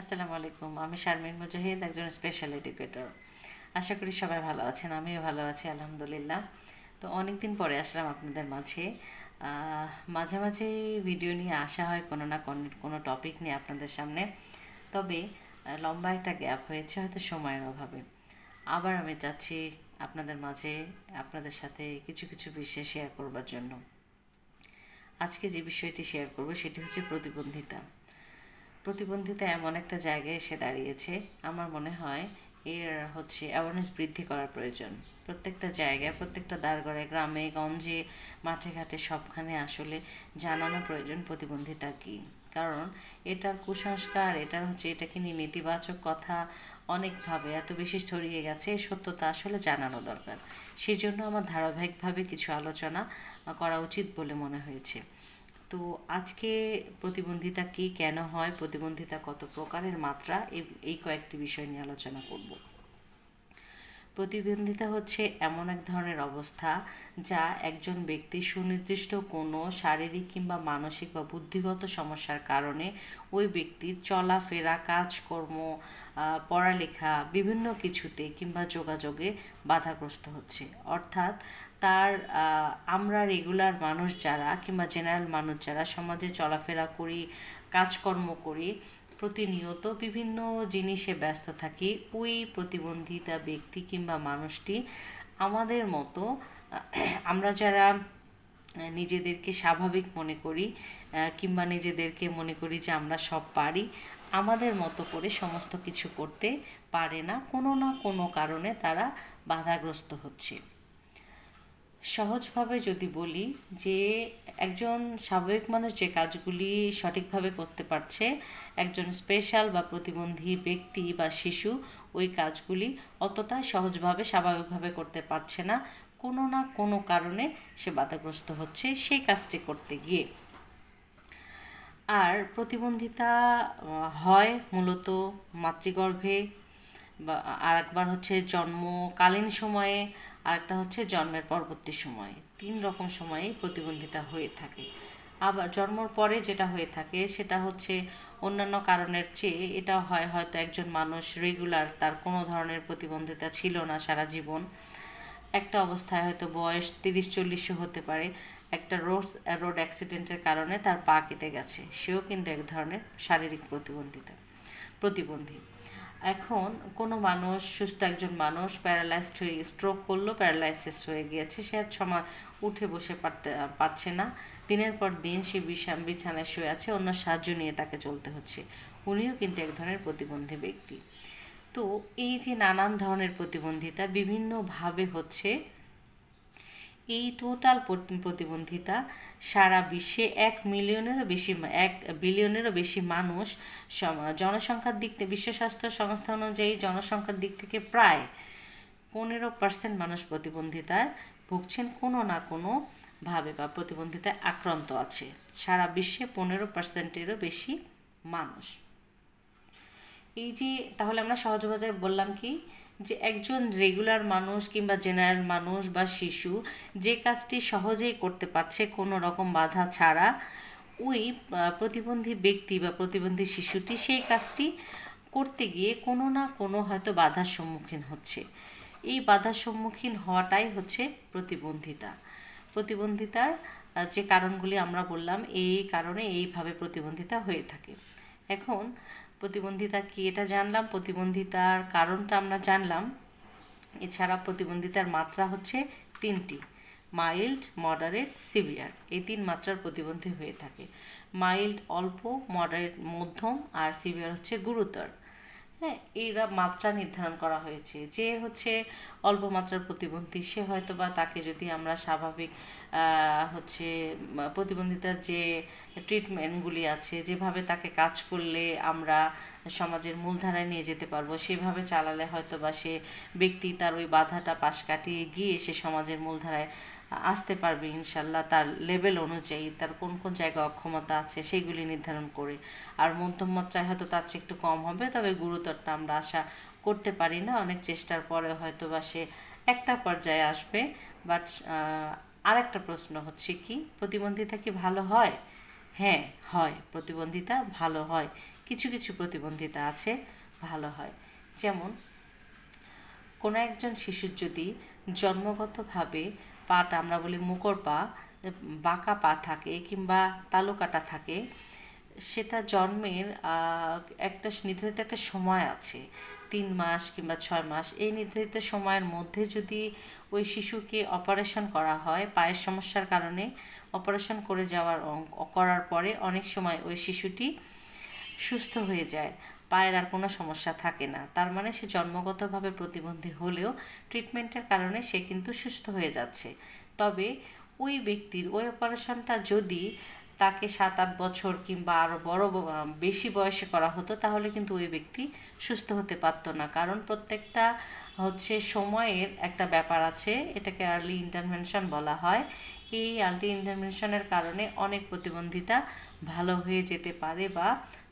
আসসালামু আলাইকুম। আমি শারমিন মুজাহিদ, একজন স্পেশাল এডুকেটর। আশা করি সবাই ভালো আছেন। আমিও ভালো আছি আলহামদুলিল্লাহ। তো অনেকদিন পরে আসলাম আপনাদের মাঝে। মাঝে মাঝেই ভিডিও নিয়ে আসা হয় কোনো না কোনো টপিক নিয়ে আপনাদের সামনে। তবে লম্বা একটা গ্যাপ হয়েছে হয়তো সময়ের অভাবে। আবার আমি চাচ্ছি আপনাদের মাঝে আপনাদের সাথে কিছু কিছু বিষয় শেয়ার করবার জন্য। আজকে যে বিষয়টি শেয়ার করব সেটি হচ্ছে প্রতিবন্ধিতা। প্রতিবন্ধিতা এমন একটা জায়গায় এসে দাঁড়িয়েছে, আমার মনে হয় এর অ্যাওয়ারনেস বৃদ্ধি করার প্রয়োজন। প্রত্যেকটা জায়গায়, প্রত্যেকটা দ্বারগড়ায়, গ্রামে গঞ্জে, মাঠে ঘাটে সবখানে আসলে জানানো প্রয়োজন প্রতিবন্ধিতা কী। কারণ এটার কুসংস্কার, এটাকে নিয়ে নেতিবাচক কথা অনেকভাবে এত বেশি ছড়িয়ে গেছে, এই সত্যতা আসলে জানানো দরকার। সেই জন্য আমার ধারাবাহিকভাবে কিছু আলোচনা করা উচিত বলে মনে হয়েছে। তো আজকে প্রতিবন্ধিতা কী, কেন হয়, প্রতিবন্ধিতা কত প্রকারের, মাত্রা, এই কয়েকটি বিষয় নিয়ে আলোচনা করব। প্রতিবন্ধিতা হচ্ছে এমন এক ধরনের অবস্থা যা একজন ব্যক্তি সুনির্দিষ্ট কোনো শারীরিক কিংবা মানসিক বা বুদ্ধিগত সমস্যার কারণে ওই ব্যক্তির চলাফেরা, কাজকর্ম, পড়ালেখা বিভিন্ন কিছুতে কিংবা যোগাযোগে বাধাগ্রস্ত হচ্ছে। অর্থাৎ তার আমরা রেগুলার মানুষ যারা কিংবা জেনারেল মানুষ যারা সমাজে চলাফেরা করি, কাজকর্ম করি, প্রতিনিয়ত বিভিন্ন জিনিসে ব্যস্ত থাকি, ওই প্রতিবন্ধিতা ব্যক্তি কিংবা মানুষটি আমাদের মতো আমরা যারা নিজেদেরকে স্বাভাবিক মনে করি কিংবা নিজেদেরকে মনে করি যে আমরা সব পারি, আমাদের মতো করে সমস্ত কিছু করতে পারে না, কোনো না কোনো কারণে তারা বাধাগ্রস্ত হচ্ছে। সহজভাবে যদি বলি যে একজন স্বাভাবিক মানুষ যে কাজগুলি সঠিকভাবে করতে পারছে, একজন স্পেশাল বা প্রতিবন্ধী ব্যক্তি বা শিশু ওই কাজগুলি অতটা সহজভাবে স্বাভাবিকভাবে করতে পারছে না, কোনো না কোনো কারণে সে বাধাগ্রস্ত হচ্ছে সেই কাজটি করতে গিয়ে। আর প্রতিবন্ধিতা হয় মূলত মাতৃগর্ভে, বা আর একবার হচ্ছে জন্মকালীন সময়ে, আরেকটা হচ্ছে জন্মের পরবর্তী সময়ে। 3 রকম সময়েই প্রতিবন্ধিতা হয়ে থাকে। আবার জন্মর পরে যেটা হয়ে থাকে সেটা হচ্ছে অন্যান্য কারণের চেয়ে এটা হয় হয়তো একজন মানুষ রেগুলার, তার কোনো ধরনের প্রতিবন্ধিতা ছিল না সারা জীবন, একটা অবস্থায় হয়তো বয়স 30-40 হতে পারে, একটা রোড অ্যাক্সিডেন্টের কারণে তার পা কেটে গেছে, সেও কিন্তু এক ধরনের শারীরিক প্রতিবন্ধী। এখন কোনো মানুষ, সুস্থ একজন মানুষ প্যারালাইজড হয়ে স্ট্রোক করলো, প্যারালাইসিস হয়ে গিয়েছে, সে আর উঠে বসে পারছে না, দিনের পর দিন সে বিছানায় শুয়ে আছে, অন্য সাহায্য নিয়ে তাকে চলতে হচ্ছে, উনিও কিন্তু এক ধরনের প্রতিবন্ধী ব্যক্তি। তো এই যে নানান ধরনের প্রতিবন্ধিতা বিভিন্নভাবে হচ্ছে, এই টোটাল প্রতিবন্ধিতা সারা বিশ্বে 1 বিলিয়নেরও বেশি মানুষ, জনসংখ্যার দিক থেকে বিশ্ব স্বাস্থ্য সংস্থা অনুযায়ী জনসংখ্যার দিক থেকে প্রায় 15% মানুষ প্রতিবন্ধিতায় ভুগছেন, কোনো না কোনো ভাবে বা প্রতিবন্ধিতায় আক্রান্ত আছে। সারা বিশ্বে 15%-এরও বেশি মানুষ। এই যে তাহলে আমরা সহজ ভাষায় বললাম কি, যে একজন রেগুলার মানুষ কিংবা জেনারেল মানুষ বা শিশু যে কাজটি সহজেই করতে পারছে কোনো রকম বাধা ছাড়া, ওই প্রতিবন্ধী ব্যক্তি বা প্রতিবন্ধী শিশুটি সেই কাজটি করতে গিয়ে কোনো না কোনো হয়তো বাধার সম্মুখীন হচ্ছে। এই বাধার সম্মুখীন হওয়াটাই হচ্ছে প্রতিবন্ধিতা। প্রতিবন্ধিতার যে কারণগুলি আমরা বললাম, এই কারণে এইভাবে প্রতিবন্ধিতা হয়ে থাকে। এখন প্রতিবন্ধিতা কি এটা জানলাম, প্রতিবন্ধিতার কারণটা আমরা জানলাম। এছাড়া প্রতিবন্ধিতার মাত্রা হচ্ছে 3টি: মাইল্ড, মডারেট, সিভিয়ার। এই 3 মাত্রার প্রতিবন্ধী হয়ে থাকে। মাইল্ড অল্প, মডারেট মধ্যম, আর সিভিয়ার হচ্ছে গুরুতর। হ্যাঁ, এরা মাত্রা নির্ধারণ করা হয়েছে। যে হচ্ছে অল্প মাত্রার প্রতিবন্ধী, সে হয়তো বা তাকে যদি আমরা স্বাভাবিক হচ্ছে প্রতিবন্ধিতার যে ট্রিটমেন্টগুলি আছে, যেভাবে তাকে কাজ করলে আমরা সমাজের মূলধারায় নিয়ে যেতে পারবো, সেভাবে চালালে হয়তো বা সে ব্যক্তি তার ওই বাধাটা পাশ কাটিয়ে গিয়ে সে সমাজের মূলধারায় আসতে পারবে ইনশাল্লাহ, তার লেভেল অনুযায়ী, তার কোন কোন জায়গায় অক্ষমতা আছে সেগুলি নির্ধারণ করে। আর মধ্যম মাত্রায় হয়তো তার চেয়ে একটু কম হবে, তবে গুরুতরটা আমরা আশা করতে পারি না, অনেক চেষ্টার পরে হয়তো বা সে একটা পর্যায়ে আসবে। বাট আরেকটা প্রশ্ন হচ্ছে কি, প্রতিবন্ধিতা কি ভালো হয়? হ্যাঁ, হয়, প্রতিবন্ধিতা ভালো হয়। কিছু কিছু প্রতিবন্ধিতা আছে ভালো হয়। যেমন কোনো একজন শিশুর যদি জন্মগতভাবে পাটা, আমরা বলি মুকর পা, বাঁকা পা থাকে কিংবা তালুকাটা থাকে, সেটা জন্মের একটা নির্ধারিত একটা সময় আছে, 3 মাস কিংবা 6 মাস, এই নির্ধারিত সময়ের মধ্যে যদি ওই শিশুকে অপারেশন করা হয় পায়ের সমস্যার কারণে, অপারেশন করার পরে অনেক সময় ওই শিশুটি সুস্থ হয়ে যায়, পায়ের আর কোনো সমস্যা থাকে না। তার মানে সে জন্মগতভাবে প্রতিবন্ধী হলেও ট্রিটমেন্টের কারণে সে কিন্তু সুস্থ হয়ে যাচ্ছে। তবে ওই ব্যক্তির ওই অপারেশনটা যদি তাকে 7-8 বছর কিংবা আরও বেশি বয়সে করা হতো, তাহলে কিন্তু ওই ব্যক্তি সুস্থ হতে পারত না। কারণ প্রত্যেকটা সময়ের একটা ব্যাপার আছে, এটাকে আর্লি ইন্টারভেনশন বলা হয়। এই আর্লি ইন্টারভেনশনের কারণে অনেক প্রতিবন্ধিতা ভালো হয়ে যেতে পারে বা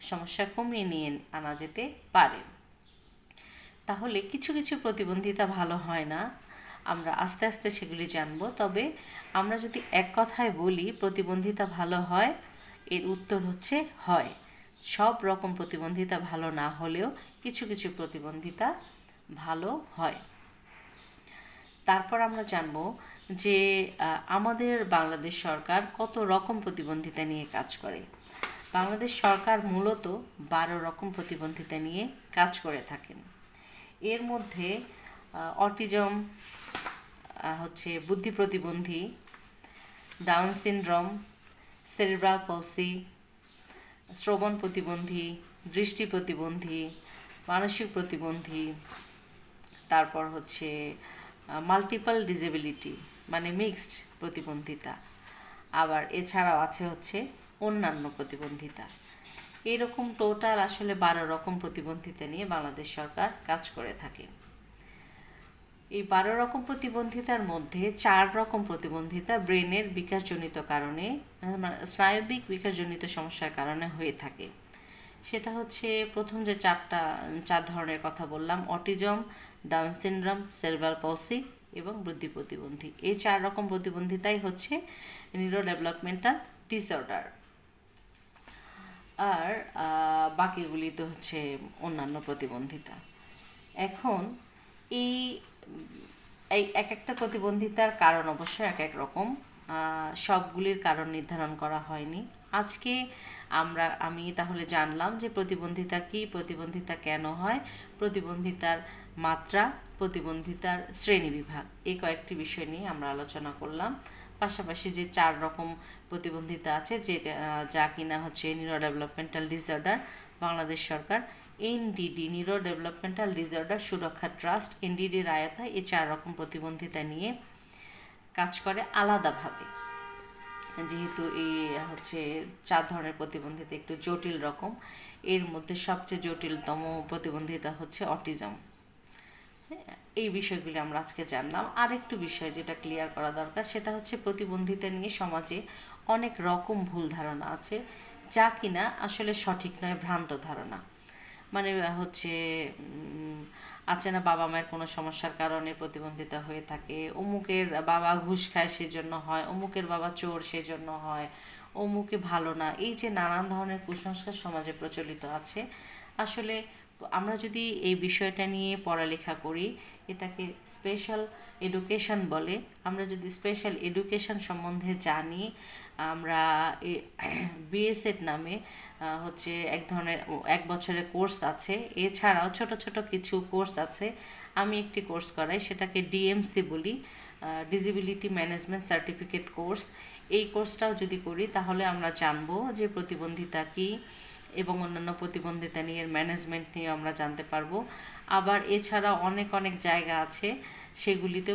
সমস্যা কমিয়ে নিয়ে আনা যেতে পারে। তাহলে কিছু কিছু প্রতিবন্ধিতা ভালো হয় না, আমরা আস্তে আস্তে সেগুলি জানব। তবে আমরা যদি এক কথায় বলি প্রতিবন্ধিতা ভালো হয়, এর উত্তর হচ্ছে হয়। সব রকম প্রতিবন্ধিতা ভালো না হলেও কিছু কিছু প্রতিবন্ধিতা ভালো হয়। তারপর আমরা জানব যে আমাদের বাংলাদেশ সরকার কত রকম প্রতিবন্ধিতা নিয়ে কাজ করে। বাংলাদেশ সরকার মূলত 12 রকম প্রতিবন্ধিতা নিয়ে কাজ করে থাকেন। এর মধ্যে অটিজম, বুদ্ধি প্রতিবন্ধী, ডাউন সিনড্রোম, সেরিব্রাল পলসি, শ্রবণ প্রতিবন্ধী, দৃষ্টি প্রতিবন্ধী, মানসিক প্রতিবন্ধী, তারপর মাল্টিপল ডিসেবিলিটি মানে মিক্সড প্রতিবন্ধিতা, আবার এছাড়াও আছে অন্যান্য প্রতিবন্ধিতা। এরকম টোটাল আসলে 12 রকম প্রতিবন্ধিতা নিয়ে বাংলাদেশ সরকার কাজ করে থাকে। এই 12 রকম প্রতিবন্ধিতার মধ্যে 4 রকম প্রতিবন্ধিতা ব্রেনের বিকাশজনিত কারণে, স্নায়বিক বিকাশজনিত সমস্যার কারণে হয়ে থাকে। সেটা প্রথম যে 4 ধরনের কথা বললাম, অটিজম, ডাউন সিনড্রোম, সেরিব্রাল পলসি এবং বুদ্ধি প্রতিবন্ধী। এই 4 রকম প্রতিবন্ধিতাই নিউরো ডেভেলপমেন্টাল ডিসঅর্ডার। আর বাকিগুলি তো অন্যান্য প্রতিবন্ধিতা। এখন এই এক একটা প্রতিবন্ধিতার কারণ অবশ্য এক এক রকম, সবগুলির কারণ নির্ধারণ করা হয়নি। আজকে আমি তাহলে জানলাম যে প্রতিবন্ধিতা কি, প্রতিবন্ধিতা কেন হয়, প্রতিবন্ধিতার মাত্রা, প্রতিবন্ধিতার শ্রেণীবিভাগ, এই কয়েকটি বিষয় নিয়ে আমরা আলোচনা করলাম। পাশাপাশি যে 4 রকম প্রতিবন্ধিতা আছে যা কিনা নিউরো ডেভেলপমেন্টাল ডিসঅর্ডার, বাংলাদেশ সরকার এনডিডি নিউরো ডেভেলপমেন্টাল ডিসঅর্ডার সুরক্ষা ট্রাস্ট এনডিডির আয়তায় এই 4 রকম প্রতিবন্ধিতা নিয়ে কাজ করে আলাদাভাবে। যেহেতু এই 4 ধরনের প্রতিবন্ধিতা একটু জটিল রকম, এর মধ্যে সবচেয়ে জটিলতম প্রতিবন্ধিতা অটিজম। এই বিষয়গুলি আমরা আজকে জানলাম। আরেকটু বিষয় যেটা ক্লিয়ার করা দরকার, সেটা প্রতিবন্ধিতা নিয়ে সমাজে অনেক রকম ভুল ধারণা আছে, যা কিনা আসলে সঠিক নয়, ভ্রান্ত ধারণা। মানে আছে না, বাবা মায়ের কোনো সমস্যার কারণে প্রতিবন্ধিতা হয়ে থাকে, অমুকের বাবা ঘুষ খায় সেজন্য হয়, অমুকের বাবা চোর সেজন্য হয়, অমুকে ভালো না, এই যে নানান ধরনের কুসংস্কার সমাজে প্রচলিত আছে। আসলে আমরা যদি এই বিষয়টা নিয়ে পড়ালেখা করি, এটাকে স্পেশাল এডুকেশন বলে, আমরা যদি স্পেশাল এডুকেশন সম্বন্ধে জানি, আমরা বিএসএড নামে এক ধরনের 1 বছরের কোর্স আছে, এছাড়াও ছোট ছোট কিছু কোর্স আছে। আমি একটি কোর্স করাই, সেটাকে ডিএমসি বলি, ডিসেবিলিটি ম্যানেজমেন্ট সার্টিফিকেট কোর্স। এই কোর্সটাও যদি করি তাহলে আমরা জানবো যে প্রতিবন্ধিতা কী এবং অন্যান্য প্রতিবন্ধিতা নিয়ে ম্যানেজমেন্ট নিয়ে আমরা জানতে পারবো। আবার এছাড়া অনেক অনেক জায়গা আছে, সেগুলিতে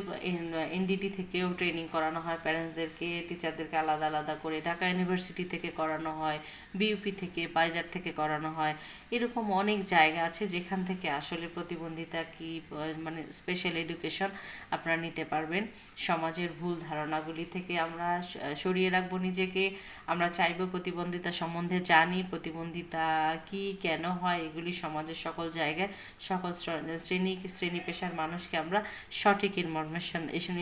এনডিডি থেকেও ট্রেনিং করানো হয় প্যারেন্টসদেরকে, টিচারদেরকে আলাদা আলাদা করে, ঢাকা ইউনিভার্সিটি থেকে করানো হয়, বিইউপি থেকে, পাইজার থেকে করানো হয়। এরকম অনেক জায়গা আছে যেখান থেকে আসলে প্রতিবন্ধিতা কি মানে স্পেশাল এডুকেশন আপনারা নিতে পারবেন। সমাজের ভুল ধারণাগুলি থেকে আমরা সরিয়ে রাখবো নিজেকে। আমরা চাইবো প্রতিবন্ধিতা সম্বন্ধে জানি, প্রতিবন্ধিতা কি, কেন হয়, এগুলি সমাজের সকল জায়গায় সকল শ্রেণী পেশার মানুষকে আমরা সঠিক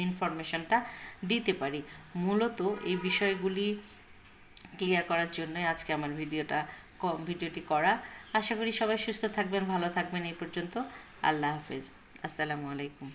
ইনফরমেশনটা দিতে পারি। মূলত এই বিষয়গুলি ক্লিয়ার করার জন্যই আজকে আমার ভিডিওটি করা। আশা করি সবাই সুস্থ থাকবেন, ভালো থাকবেন। এই পর্যন্ত আল্লাহ হাফেজ, আসসালামু আলাইকুম।